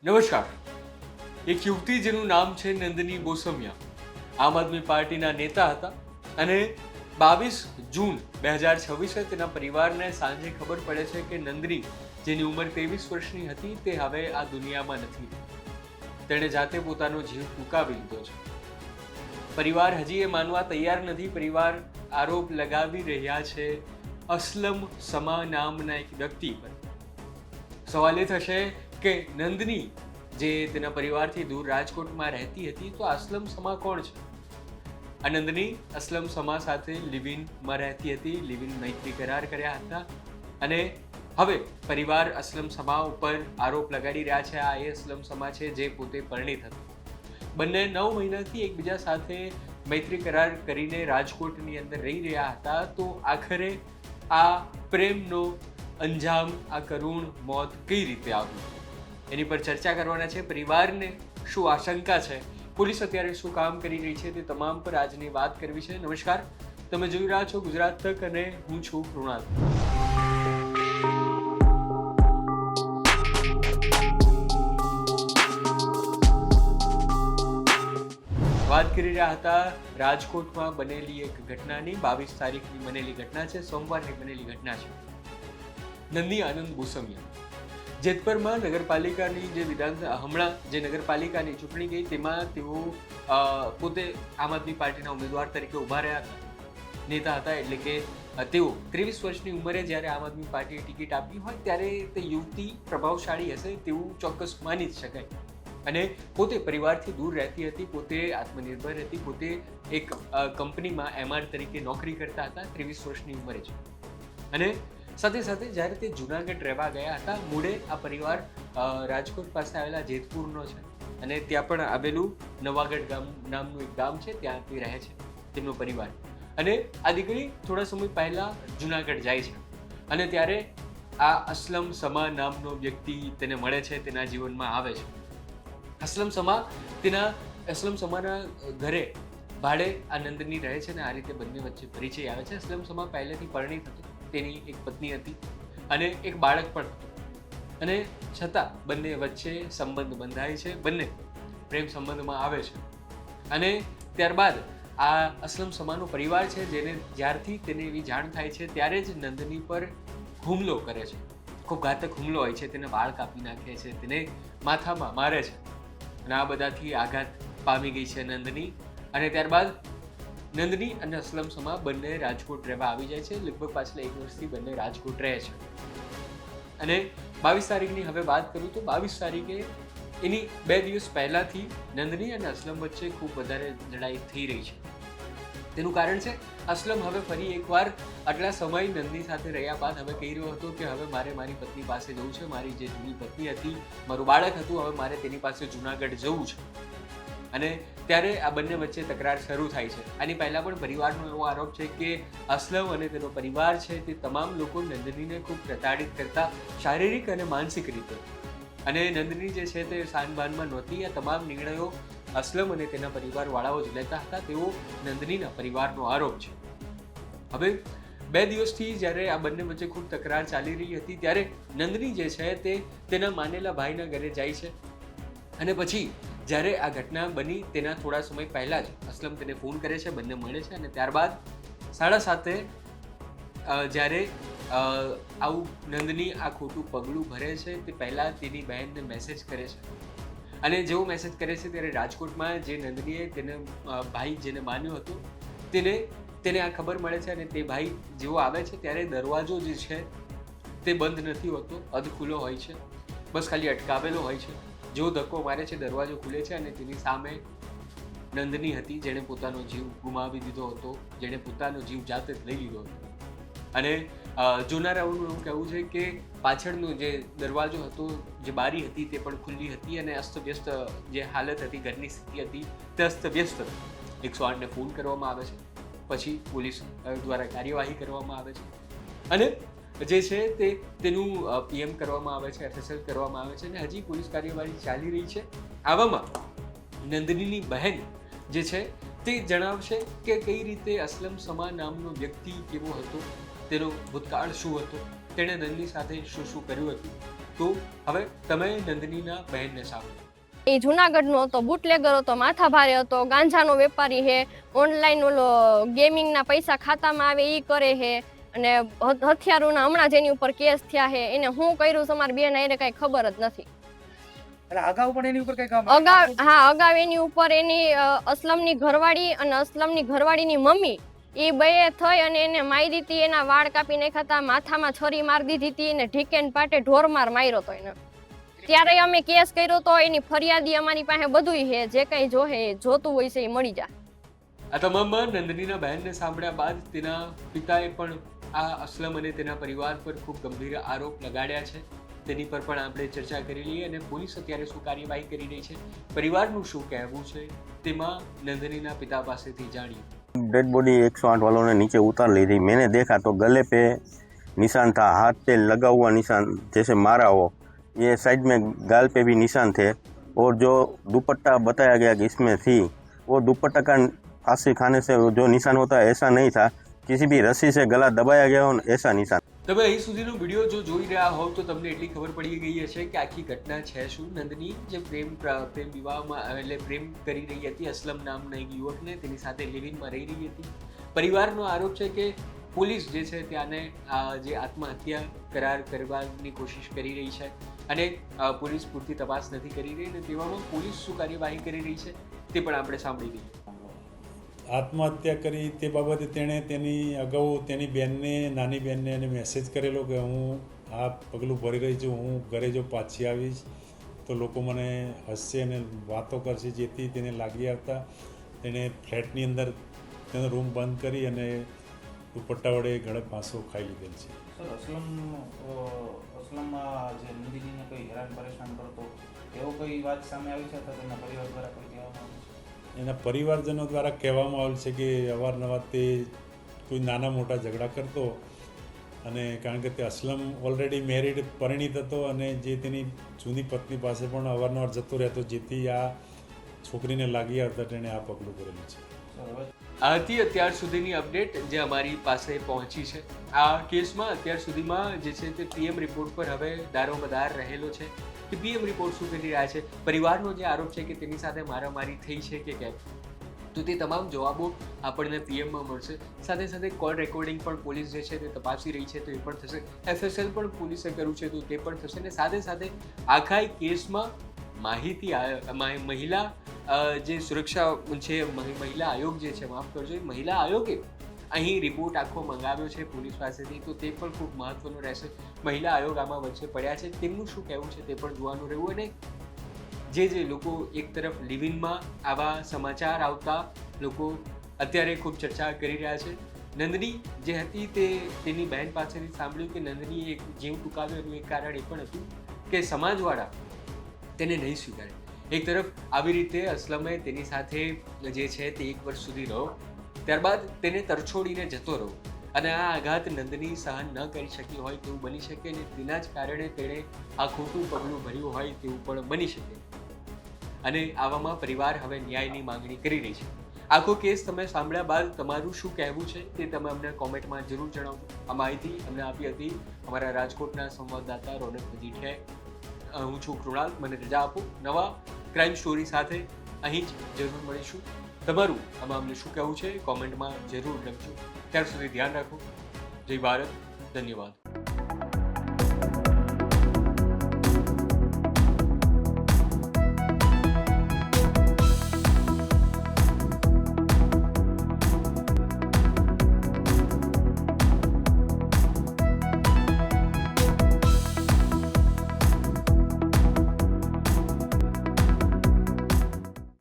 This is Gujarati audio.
નમસ્કાર. એક યુવતી જેનું નામ છે નંદની બોસમિયા આમ આદમી પાર્ટીના નેતા હતા અને 22 જૂન 2026 તેના પરિવારને સાંજે ખબર પડે છે કે નંદની જેની ઉંમર 23 વર્ષની હતી તે હવે આ દુનિયામાં નથી. તેણે જાતે પોતાનો જીવ ટૂંકાવી લીધો છે. પરિવાર હજી એ માનવા તૈયાર નથી. પરિવાર આરોપ લગાવી રહ્યા છે અસલમ સમા નામના એક વ્યક્તિ પર. સવાલ એ થશે કે નંદની જે તેના પરિવારથી દૂર રાજકોટમાં રહેતી હતી તો અસલમ સમા કોણ છે? આ નંદની અસલમ સમા સાથે લિવિનમાં રહેતી હતી. લિવિન મૈત્રી કરાર કર્યા હતા અને હવે પરિવાર અસલમ સમા ઉપર આરોપ લગાડી રહ્યા છે. આ એ અસલમ સમા છે જે પોતે પરિણીત હતી. બંને 9 મહિનાથી એકબીજા સાથે મૈત્રી કરાર કરીને રાજકોટની અંદર રહી રહ્યા હતા. તો આખરે આ પ્રેમનો અંજામ, આ કરુણ મોત કઈ રીતે આવ્યું એની પર ચર્ચા કરવાના છે. પરિવારને શું આશંકા છે, પોલીસ અત્યારે શું કામ કરી રહી છે, તે તમામ પર આજની વાત કરવી છે. નમસ્કાર, તમે જોઈ રહ્યા છો ગુજરાત તક અને હું છું કૃણાલ. વાત કરી રહ્યા હતા રાજકોટમાં બનેલી એક ઘટનાની. 22 તારીખની બનેલી ઘટના છે, સોમવારની બનેલી ઘટના છે. નંદની આનંદ બોસમિયા જેતપરમાં નગરપાલિકાની જે હમણાં જે નગરપાલિકાની ચૂંટણી ગઈ તેમાં તેઓ પોતે આમ આદમી પાર્ટીના ઉમેદવાર તરીકે ઊભા રહ્યા હતા, નેતા હતા. એટલે કે તેઓ 23 વર્ષની ઉંમરે જ્યારે આમ આદમી પાર્ટીએ ટિકિટ આપી હોય ત્યારે તે યુવતી પ્રભાવશાળી હશે તેવું ચોક્કસ માની જ શકાય. અને પોતે પરિવારથી દૂર રહેતી હતી, પોતે આત્મનિર્ભર હતી, પોતે એક કંપનીમાં MR તરીકે નોકરી કરતા હતા 23 વર્ષની ઉંમરે છે. અને સાથે સાથે જ્યારે તે જુનાગઢ રહેવા ગયા હતા, મૂળે આ પરિવાર રાજકોટ પાસે આવેલા જેતપુરનો છે અને ત્યાં પણ આવેલું નવાગઢ ગામ નામનું એક ગામ છે, ત્યાં તે રહે છે તેમનો પરિવાર. અને આ દીકરી થોડા સમય પહેલા જુનાગઢ જાય છે અને ત્યારે આ અસલમ સમા નામનો વ્યક્તિ તેને મળે છે, તેના જીવનમાં આવે છે. અસલમ સમાના ઘરે ભાડે આ નંદની રહે છે અને આ રીતે બંને વચ્ચે પરિચય આવે છે. અસલમ સમા પહેલેથી પરિણીત હતો, તેની એક પત્ની હતી અને એક બાળક પણ હતું. અને છતાં બંને વચ્ચે સંબંધ બંધાય છે, બંને પ્રેમ સંબંધમાં આવે છે. અને ત્યારબાદ આ અસલમ સમાનો પરિવાર છે જેને જ્યારથી તેને એવી જાણ થાય છે ત્યારે જ નંદની પર હુમલો કરે છે. ખૂબ ઘાતક હુમલો હોય છે. તેને વાળ કાપી નાખે છે, તેને માથામાં મારે છે અને આ બધાથી આઘાત પામી ગઈ છે નંદની. અને ત્યારબાદ નંદની અને અસલમ સમા બંને રાજકોટ રહેવા આવી જાય છે. લગભગ પાછલા 1 વર્ષથી બંને રાજકોટ રહે છે. અને 22 તારીખની હવે વાત કરું તો 22 તારીખે એની 2 દિવસ પહેલાથી નંદની અને અસલમ વચ્ચે ખૂબ વધારે લડાઈ થઈ રહી છે. તેનું કારણ છે અસલમ હવે ફરી એકવાર આટલા સમય નંદની સાથે રહ્યા બાદ હવે કહી રહ્યો હતો કે હવે મારે મારી પત્ની પાસે જવું છે. મારી જે જૂની પત્ની હતી, મારું બાળક હતું, હવે મારે તેની પાસે જુનાગઢ જવું છે. અને ત્યારે આ બંને વચ્ચે તકરાર શરૂ થાય છે. આની પહેલા પણ પરિવારનો એવો આરોપ છે કે અસલમ અને તેનો પરિવાર છે તે તમામ લોકો નંદનીને ખૂબ પ્રતાડિત કરતા શારીરિક અને માનસિક રીતે. અને નંદની જે છે તે સાનબાનમાં નહોતી. આ તમામ નિર્ણયો અસલમ અને તેના પરિવારવાળાઓ જ લેતા હતા, તેવો નંદનીના પરિવારનો આરોપ છે. હવે 2 દિવસથી જ્યારે આ બંને વચ્ચે ખૂબ તકરાર ચાલી રહી હતી ત્યારે નંદની જે છે તે તેના માનેલા ભાઈના ઘરે જાય છે. અને પછી જ્યારે આ ઘટના બની તેના થોડા સમય પહેલાં જ અસલમ તેને ફોન કરે છે, બંને મળે છે. અને ત્યારબાદ 7:30 જ્યારે આવું નંદની આ ખોટું પગલું ભરે છે તે પહેલાં તેની બહેનને મેસેજ કરે છે. અને જેવો મેસેજ કરે છે ત્યારે રાજકોટમાં જે નંદનીએ તેને ભાઈ જેને માન્યો હતો તેને આ ખબર મળે છે. અને તે ભાઈ જેવો આવે છે ત્યારે દરવાજો જે છે તે બંધ નથી હોતો, અધ ખુલ્લો હોય છે, બસ ખાલી અટકાવેલો હોય છે. જેવો ધક્કો મારે છે દરવાજો ખુલે છે અને તેની સામે નંદની હતી જેણે પોતાનો જીવ ગુમાવી દીધો હતો, જેણે પોતાનો જીવ જાતે જ લઈ લીધો હતો. અને જોનારાઓનું એવું કહેવું છે કે પાછળનો જે દરવાજો હતો, જે બારી હતી તે પણ ખુલ્લી હતી અને અસ્તવ્યસ્ત જે હાલત હતી, ઘરની સ્થિતિ હતી તે અસ્તવ્યસ્ત હતી. 108ને ફોન કરવામાં આવે છે, પછી પોલીસ દ્વારા કાર્યવાહી કરવામાં આવે છે અને જે છે તેનું PM કરવામાં આવે છે, FSL કરવામાં આવે છે અને હજી પોલીસ કાર્યવાહી ચાલી રહી છે. આવામાં નંદનીની બહેન જે છે તે જણાવશે કે કઈ રીતે અસલમ સમા નામનો વ્યક્તિ કેવો હતો, તેનો ભૂતકાળ શું હતો, તેણે નંદની સાથે શું શું કર્યું હતું. તો હવે તમે નંદનીના બહેનને સાંભળો. એ જુનાગઢનો હતો, બુટલેગર હતો, માથાભારે હતો, ગાંજાનો વેપારી છે, ઓનલાઈન ઓલો ગેમિંગના પૈસા ખાતામાં આવે એ કરે છે, અને હથિયારોના હમણાં જેની ઉપર કેસ થયા છે. એને હું કર્યું છે મારી બેન એને કઈ ખબર જ નથી. અગાઉ પણ એની ઉપર કઈ કામ અગાઉ એની ઉપર એની અસલમની ઘરવાળી અને અસલમની ઘરવાળીની મમ્મી એ બે થઈ અને એને મારી હતી. એના વાળ કાપી નાખ્યા હતા, માથામાં છરી મારી દીધી હતી અને ઢીકેન પાટે ઢોરમાર માર્યો હતો એને. ત્યારે અમે કેસ કર્યો તો, એની ફરિયાદી અમારી પાસે બધું છે, જે કઈ જોહે જોતું હોય છે એ મળી જાય. આ તમામ નંદનીના બહેનને સાંભળ્યા બાદ તેના પિતાએ પણ આ અસલમ અને તેના પરિવાર પર ખૂબ ગંભીર આરોપ લગાડ્યા છે. તેની પર પણ આપણે ચર્ચા કરી લઈએ અને પોલીસ અત્યારે શું કાર્યવાહી કરી રહી છે, પરિવારનું શું કહેવું છે, તેમાં નંદનીના પિતા પાસેથી જાણીએ. डेड बॉडी 108 वालों ने नीचे उतार ली थी. मैंने देखा तो गले पे निशान था, हाथ पे लगा हुआ निशान जैसे मारा हो, ये साइड में गाल पे भी निशान थे, और जो दुपट्टा बताया गया कि इसमें थी, वो दुपट्टा का फांसी खाने से जो निशान होता है ऐसा नहीं था, किसी भी रस्सी से गला दबाया गया हो ऐसा निशान. તમે અહીં સુધીનો વિડીયો જો જોઈ રહ્યા હોવ તો તમને એટલી ખબર પડી ગઈ હશે કે આખી ઘટના છે શું. નંદની જે પ્રેમ વિવાહમાં એટલે પ્રેમ કરી રહી હતી અસલમ નામના એક યુવકને, તેની સાથે લિવિંગમાં રહી રહી હતી. પરિવારનો આરોપ છે કે પોલીસ જે છે ત્યાંને જે આત્મહત્યા કરાર કરવાની કોશિશ કરી રહી છે અને પોલીસ પૂરતી તપાસ નથી કરી રહી, અને તેવામાં પોલીસ શું કાર્યવાહી કરી રહી છે તે પણ આપણે સાંભળી લઈએ. આત્મહત્યા કરી તે બાબતે તેણે તેની અગાઉ તેની બહેનને, નાની બહેનને એને મેસેજ કરેલો કે હું આ પગલું ભરી રહી છું, હું ઘરે જો પાછી આવીશ તો લોકો મને હસશે અને વાતો કરશે, જેથી તેને લાગી આવતા તેણે ફ્લેટની અંદર તેનો રૂમ બંધ કરી અને દુપટ્ટા વડે ગળે ફાંસો ખાઈ લીધેલ છે. સર, અસલમ જે નંદનીને કોઈ હેરાન પરેશાન કરતો એવો કોઈ વાત સામે આવી છે અથવા તેના પરિવાર દ્વારા કોઈ કહેવામાં આવ્યું છે? એના પરિવારજનો દ્વારા કહેવામાં આવેલ છે કે અવારનવાર તે કોઈ નાના મોટા ઝઘડા કરતો, અને કારણ કે તે અસલમ ઓલરેડી મેરિડ પરિણીત હતો અને જે તેની જૂની પત્ની પાસે પણ અવારનવાર જતો રહેતો, જેથી આ છોકરીને લાગી આવતા તેણે આ પગલું ભરેલું છે. આ હતી અત્યાર સુધીની અપડેટ જે અમારી પાસે પહોંચી છે. આ કેસમાં અત્યાર સુધીમાં જે છે તે પીએમ રિપોર્ટ પર હવે દારોમદાર રહેલો છે કે પીએમ રિપોર્ટ શું કરી રહ્યા છે. પરિવારનો જે આરોપ છે કે તેની સાથે મારામારી થઈ છે કે કેમ, તો તે તમામ જવાબો આપણને પીએમમાં મળશે. સાથે સાથે કોલ રેકોર્ડિંગ પણ પોલીસ જે છે તે તપાસી રહી છે, તો એ પણ થશે. એફએસએલ પણ પોલીસે કર્યું છે, તો તે પણ થશે. અને સાથે સાથે આખા કેસમાં માહિતી મહિલા જે સુરક્ષા છે, મહિલા આયોગ જે છે, માફ કરજો, મહિલા આયોગે અહીં રિપોર્ટ આખો મંગાવ્યો છે પોલીસ પાસેથી, તો તે પણ ખૂબ મહત્વનું રહેશે. મહિલા આયોગ આમાં વચ્ચે પડ્યા છે, તેમનું શું કહેવું છે તે પણ જોવાનું રહ્યું. અને જે લોકો એક તરફ લિવિંગમાં આવા સમાચાર આવતા લોકો અત્યારે ખૂબ ચર્ચા કરી રહ્યા છે. નંદની જે હતી તે તેની બહેન પાસેથી સાંભળ્યું કે નંદનીએ એક જીવ ટૂંકાવ્યો, એનું એક કારણ એ પણ હતું કે સમાજવાળા તેને નહીં સ્વીકારે. એક તરફ આવી રીતે અસલમે તેની સાથે જે છે તે 1 વર્ષ સુધી રહ્યો, ત્યારબાદ તેને તરછોડીને જતો રહ્યો, અને આ આઘાત નંદની સહન ન કરી શકી હોય તેવું બની શકે, અને તેના જ કારણે તેણે આ ખોટું પગલું ભર્યું હોય તેવું પણ બની શકે. અને આવામાં પરિવાર હવે ન્યાયની માંગણી કરી રહી છે. આખો કેસ તમે સાંભળ્યા બાદ તમારું શું કહેવું છે તે તમે અમને કોમેન્ટમાં જરૂર જણાવજો. આ માહિતી અમને આપી હતી અમારા રાજકોટના સંવાદદાતા રોનક મજીઠિયાએ. હું છું કૃણાલ, મને રજા આપો. નવા ક્રાઇમ સ્ટોરી સાથે અહીં જ જરૂર મળીશું. તમારું આમાં અમને શું કહેવું છે કોમેન્ટમાં જરૂર લખજો. ત્યાર સુધી ધ્યાન રાખો. જય ભારત, ધન્યવાદ.